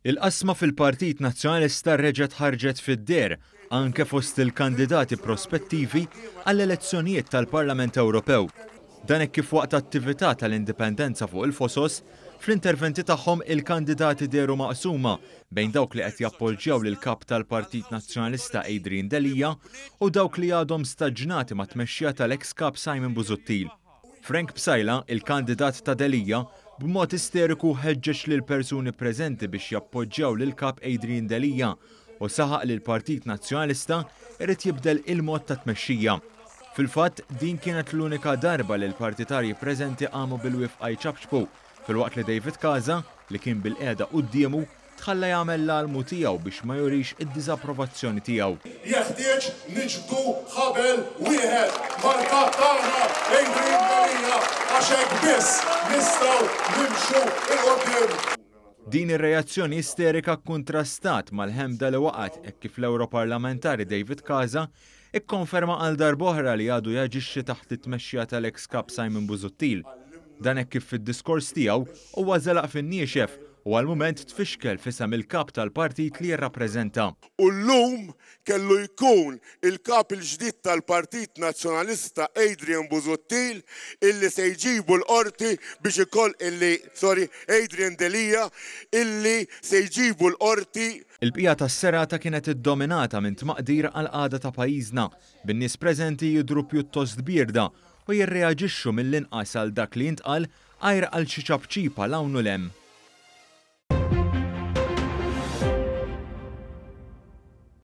Il-qasma fil-Partit Nazzjonalista reġgħet ħarġet fid-deher anke fost il-kandidati prospettivi għall-elezzjonijiet tal-Parlament Ewropew. Dan hekk kif waqt attività tal-indipendenza fuq il-fosos, fl-interventi tagħhom il-kandidati deru maqsuma bejn dawk li qed jappoġġjaw lil kap tal-Partit Nazzjonalista Adrian Delija u dawk li għadhom staġnati ma' tmexxija tal-eks kap Simon Busuttil. Frank Psajla, il-kandidat ta' Delija, b'mod isteriku ħeġġeġ lil persuni preżenti biex jappoġġjaw lil kap Adrian Delija u saħaq li l-Partit Nazzjonalista irid jibdel il-mod ta' tmexxija. Fil-fatt, din kienet l-unika darba li l-partitarji preżenti qamu bil-wifqa jċabxbu, fil-waqt li David Casa, li kien bil-qiegħda qudiemu, tħalla jagħmel l-almu tiegħu biex ma jurix id-diżapprovazzjoni tiegħu. Jeħtieġ niġbdu ħabel wieħed mal-kap tagħna Adrian Delija għax hekk biss nistgħu nimxu il-qudiem. Din ir-reazzjoni isterika kontrastat mal-ħemda li waqgħet hekk kif l-Ewroparlamentari David Casa ikkonferma għal darb'oħra li għadu jaġixxi taħt it-tmexxija tal-eks kap Simon Busuttil. Dan hekk kif fid-diskors tiegħu huwa żelaq fin-niexef u għal-mument tfixkel fisem il-kap tal-partit li jirrappreżenta. U llum kellu jkun il-kap il-ġdid tal-Partit Nazzjonalista Adrian Busuttil illi se jġibu l-qorti biex ikoll Adrian Delija illi se jġibu l-qorti. Il-bqija tas-serata kienet iddominata minn tmaqdir għal qagħda ta' pajjiżna bin-nies preżenti jidhru pjuttost bierda u jirreaġixxu mill-inqas għal dak li jintqal għajr għal xi ċabċipa l hawn u l hemm.